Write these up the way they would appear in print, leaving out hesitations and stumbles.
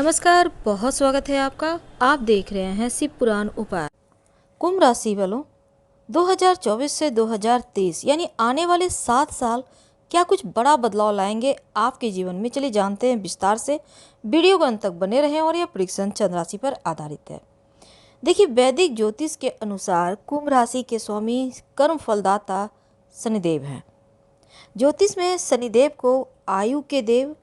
नमस्कार, बहुत स्वागत है आपका। आप देख रहे हैं शिव पुराण उपाय। कुंभ राशि वालों, 2024 से 2023 यानी आने वाले 7 साल क्या कुछ बड़ा बदलाव लाएंगे आपके जीवन में। चलिए जानते हैं विस्तार से। वीडियो को अंत तक बने रहें और यह प्रेडिक्शन चंद्र राशि पर आधारित है। देखिए, वैदिक ज्योतिष के अनुसार कुंभ राशि के स्वामी कर्म फलदाता शनिदेव हैं। ज्योतिष में शनिदेव को आयु के देव,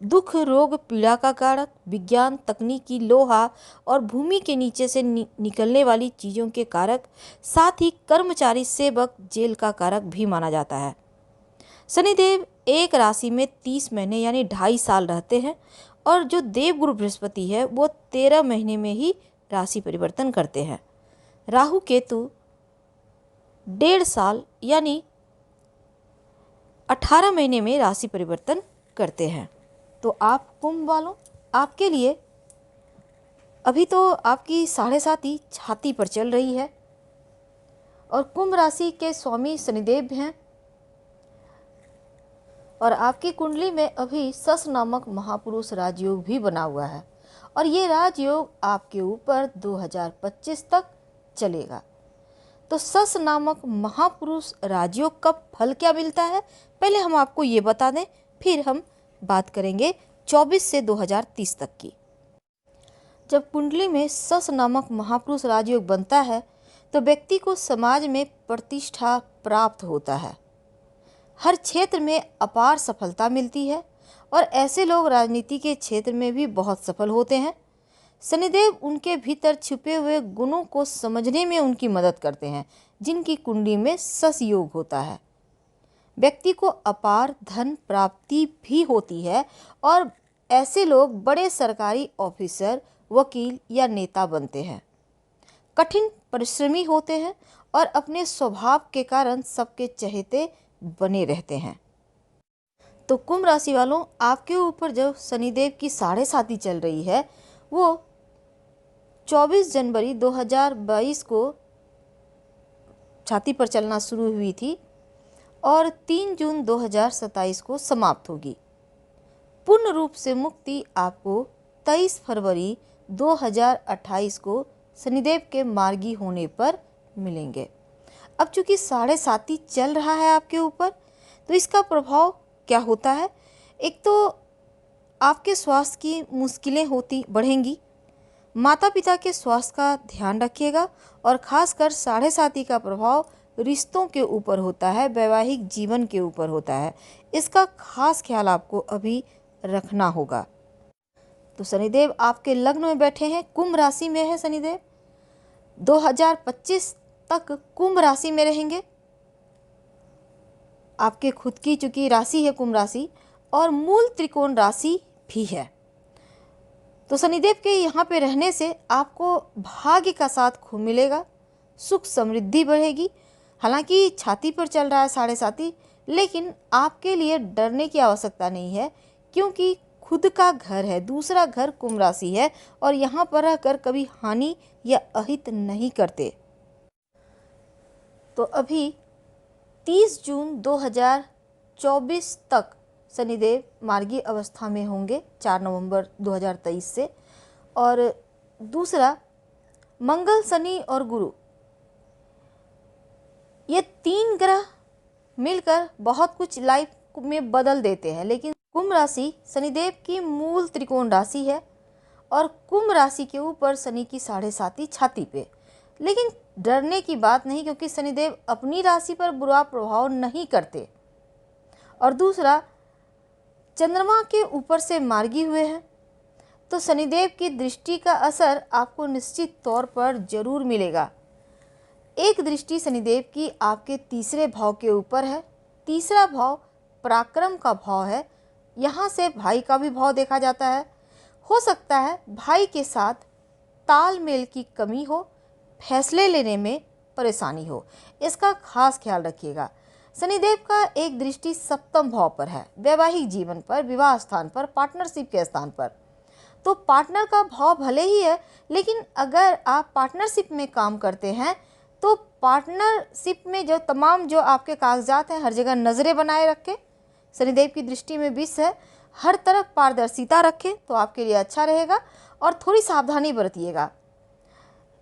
दुख रोग पीड़ा का कारक, विज्ञान तकनीकी, लोहा और भूमि के नीचे से निकलने वाली चीज़ों के कारक, साथ ही कर्मचारी, सेवक, जेल का कारक भी माना जाता है। शनिदेव एक राशि में 30 महीने यानी 2.5 साल रहते हैं और जो देवगुरु बृहस्पति है वो 13 महीने में ही राशि परिवर्तन करते हैं। राहु केतु 1.5 साल यानी 18 महीने में राशि परिवर्तन करते हैं। तो आप कुंभ वालों, आपके लिए अभी तो आपकी 7.5 छाती पर चल रही है और कुंभ राशि के स्वामी शनिदेव हैं और आपकी कुंडली में अभी सस नामक महापुरुष राजयोग भी बना हुआ है और ये राजयोग आपके ऊपर 2025 तक चलेगा। तो सस नामक महापुरुष राजयोग का फल क्या मिलता है, पहले हम आपको ये बता दें, फिर हम बात करेंगे 24 से 2030 तक की। जब कुंडली में सस नामक महापुरुष राजयोग बनता है तो व्यक्ति को समाज में प्रतिष्ठा प्राप्त होता है, हर क्षेत्र में अपार सफलता मिलती है और ऐसे लोग राजनीति के क्षेत्र में भी बहुत सफल होते हैं। शनिदेव उनके भीतर छिपे हुए गुणों को समझने में उनकी मदद करते हैं जिनकी कुंडली में सस योग होता है। व्यक्ति को अपार धन प्राप्ति भी होती है और ऐसे लोग बड़े सरकारी ऑफिसर, वकील या नेता बनते हैं। कठिन परिश्रमी होते हैं और अपने स्वभाव के कारण सबके चहेते बने रहते हैं। तो कुंभ राशि वालों, आपके ऊपर जो शनिदेव की 7.5 चल रही है वो 24 जनवरी 2022 को छाती पर चलना शुरू हुई थी और 3 जून 2027 को समाप्त होगी। पूर्ण रूप से मुक्ति आपको 23 फरवरी 2028 को शनिदेव के मार्गी होने पर मिलेंगे। अब चूंकि 7.5 चल रहा है आपके ऊपर, तो इसका प्रभाव क्या होता है। एक तो आपके स्वास्थ्य की मुश्किलें बढ़ेंगी। माता पिता के स्वास्थ्य का ध्यान रखिएगा और खासकर 7.5 का प्रभाव रिश्तों के ऊपर होता है, वैवाहिक जीवन के ऊपर होता है। इसका खास ख्याल आपको अभी रखना होगा। तो शनिदेव आपके लग्न में बैठे हैं, कुंभ राशि में है शनिदेव। 2025 तक कुंभ राशि में रहेंगे। आपके खुद की चूंकि राशि है कुंभ राशि और मूल त्रिकोण राशि भी है, तो शनिदेव के यहाँ पे रहने से आपको भाग्य का साथ खूब मिलेगा, सुख समृद्धि बढ़ेगी। हालांकि छाती पर चल रहा है 7.5, लेकिन आपके लिए डरने की आवश्यकता नहीं है क्योंकि खुद का घर है, दूसरा घर कुंभ राशि है और यहाँ पर रहकर कभी हानि या अहित नहीं करते। तो अभी 30 जून 2024 तक शनिदेव मार्गी अवस्था में होंगे, 4 नवंबर 2023 से। और दूसरा, मंगल, शनि और गुरु, ये 3 ग्रह मिलकर बहुत कुछ लाइफ में बदल देते हैं। लेकिन कुंभ राशि शनिदेव की मूल त्रिकोण राशि है और कुंभ राशि के ऊपर शनि की 7.5 छाती पे। लेकिन डरने की बात नहीं, क्योंकि शनिदेव अपनी राशि पर बुरा प्रभाव नहीं करते। और दूसरा, चंद्रमा के ऊपर से मार्गी हुए हैं, तो शनिदेव की दृष्टि का असर आपको निश्चित तौर पर जरूर मिलेगा। एक दृष्टि शनिदेव की आपके तीसरे भाव के ऊपर है। तीसरा भाव पराक्रम का भाव है, यहाँ से भाई का भी भाव देखा जाता है। हो सकता है भाई के साथ तालमेल की कमी हो, फैसले लेने में परेशानी हो, इसका खास ख्याल रखिएगा। शनिदेव का एक दृष्टि सप्तम भाव पर है, वैवाहिक जीवन पर, विवाह स्थान पर, पार्टनरशिप के स्थान पर। तो पार्टनर का भाव भले ही है, लेकिन अगर आप पार्टनरशिप में काम करते हैं तो पार्टनरशिप में जो आपके कागजात हैं, हर जगह नज़रें बनाए रखें। शनिदेव की दृष्टि में 20 है, हर तरफ पारदर्शिता रखें तो आपके लिए अच्छा रहेगा और थोड़ी सावधानी बरतिएगा।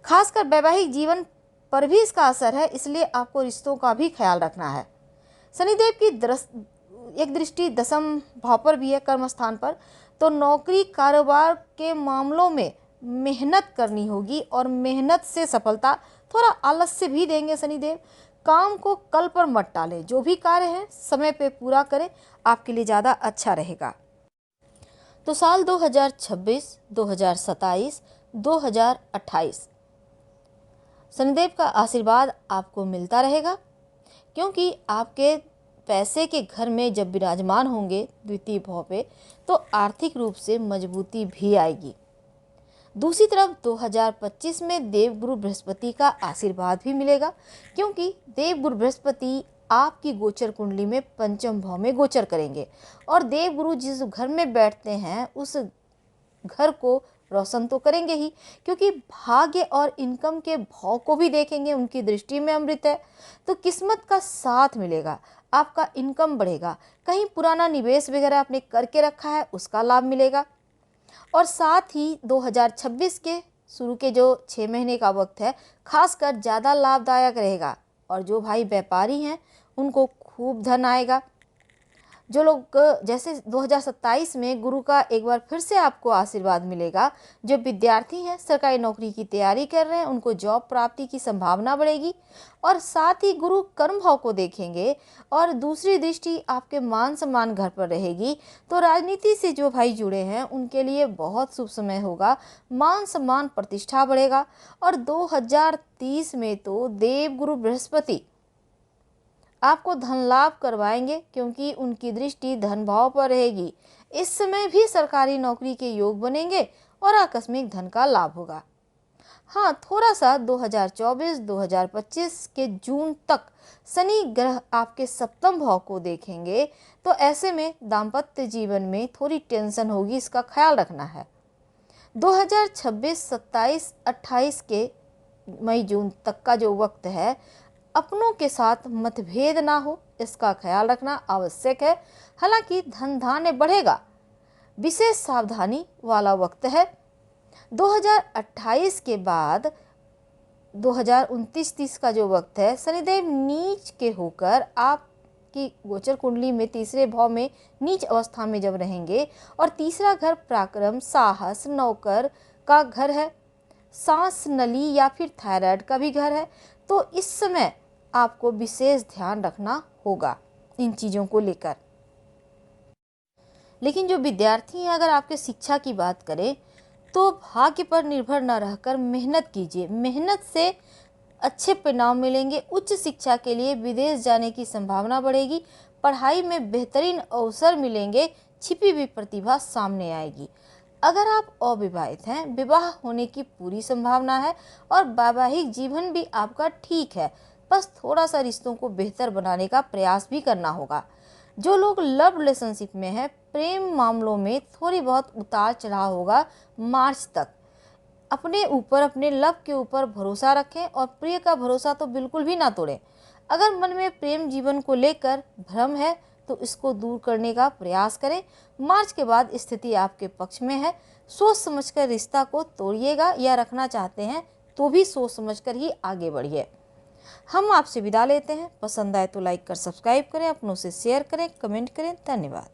खासकर वैवाहिक जीवन पर भी इसका असर है, इसलिए आपको रिश्तों का भी ख्याल रखना है। शनिदेव की एक दृष्टि दशम भाव पर भी है, कर्म स्थान पर, तो नौकरी कारोबार के मामलों में मेहनत करनी होगी और मेहनत से सफलता, थोड़ा आलस्य भी देंगे शनिदेव। काम को कल पर मत टालें, जो भी कार्य है समय पे पूरा करें, आपके लिए ज़्यादा अच्छा रहेगा। तो साल 2026, 2027, 2028 शनिदेव का आशीर्वाद आपको मिलता रहेगा, क्योंकि आपके पैसे के घर में जब विराजमान होंगे द्वितीय भाव पे, तो आर्थिक रूप से मजबूती भी आएगी। दूसरी तरफ 2025 में देवगुरु बृहस्पति का आशीर्वाद भी मिलेगा, क्योंकि देवगुरु बृहस्पति आपकी गोचर कुंडली में पंचम भाव में गोचर करेंगे और देवगुरु जिस घर में बैठते हैं उस घर को रोशन तो करेंगे ही, क्योंकि भाग्य और इनकम के भाव को भी देखेंगे, उनकी दृष्टि में अमृत है। तो किस्मत का साथ मिलेगा, आपका इनकम बढ़ेगा, कहीं पुराना निवेश वगैरह आपने करके रखा है उसका लाभ मिलेगा। और साथ ही 2026 के शुरू के जो 6 महीने का वक्त है खासकर ज़्यादा लाभदायक रहेगा, और जो भाई व्यापारी हैं उनको खूब धन आएगा। जो लोग जैसे 2027 में गुरु का एक बार फिर से आपको आशीर्वाद मिलेगा। जो विद्यार्थी हैं सरकारी नौकरी की तैयारी कर रहे हैं उनको जॉब प्राप्ति की संभावना बढ़ेगी, और साथ ही गुरु कर्म भाव को देखेंगे और दूसरी दृष्टि आपके मान सम्मान घर पर रहेगी। तो राजनीति से जो भाई जुड़े हैं उनके लिए बहुत शुभ समय होगा, मान सम्मान प्रतिष्ठा बढ़ेगा। और 2030 में तो देवगुरु बृहस्पति आपको धन लाभ करवाएंगे, क्योंकि उनकी दृष्टि धन भाव पर रहेगी। इस समय भी सरकारी नौकरी के योग बनेंगे और आकस्मिक धन का लाभ होगा। हाँ, थोड़ा सा 2024-2025 के जून तक शनि ग्रह आपके सप्तम भाव को देखेंगे, तो ऐसे में दाम्पत्य जीवन में थोड़ी टेंशन होगी, इसका ख्याल रखना है। 2026, 27, 28 के मई जून तक का जो वक्त है अपनों के साथ मतभेद ना हो, इसका ख्याल रखना आवश्यक है। हालांकि धन धान्य बढ़ेगा, विशेष सावधानी वाला वक्त है। 2028 के बाद 2029-30 का जो वक्त है शनिदेव नीच के होकर आपकी गोचर कुंडली में तीसरे भाव में नीच अवस्था में जब रहेंगे, और तीसरा घर पराक्रम, साहस, नौकर का घर है, सांस नली या फिर थायराइड का भी घर है। तो इस समय आपको विशेष ध्यान रखना होगा इन चीज़ों को लेकर। लेकिन जो विद्यार्थी हैं, अगर आपके शिक्षा की बात करें तो भाग्य पर निर्भर न रहकर मेहनत कीजिए, मेहनत से अच्छे परिणाम मिलेंगे। उच्च शिक्षा के लिए विदेश जाने की संभावना बढ़ेगी, पढ़ाई में बेहतरीन अवसर मिलेंगे, छिपी हुई प्रतिभा सामने आएगी। अगर आप अविवाहित हैं, विवाह होने की पूरी संभावना है और वैवाहिक जीवन भी आपका ठीक है, बस थोड़ा सा रिश्तों को बेहतर बनाने का प्रयास भी करना होगा। जो लोग लव रिलेशनशिप में हैं, प्रेम मामलों में थोड़ी बहुत उतार चढ़ाव होगा मार्च तक। अपने ऊपर, अपने लव के ऊपर भरोसा रखें और प्रिय का भरोसा तो बिल्कुल भी ना तोड़ें। अगर मन में प्रेम जीवन को लेकर भ्रम है तो इसको दूर करने का प्रयास करें। मार्च के बाद स्थिति आपके पक्ष में है। सोच समझकर रिश्ता को तोड़िएगा, या रखना चाहते हैं तो भी सोच समझकर ही आगे बढ़िए। हम आपसे विदा लेते हैं। पसंद आए तो लाइक कर सब्सक्राइब करें, अपनों से शेयर करें, कमेंट करें। धन्यवाद।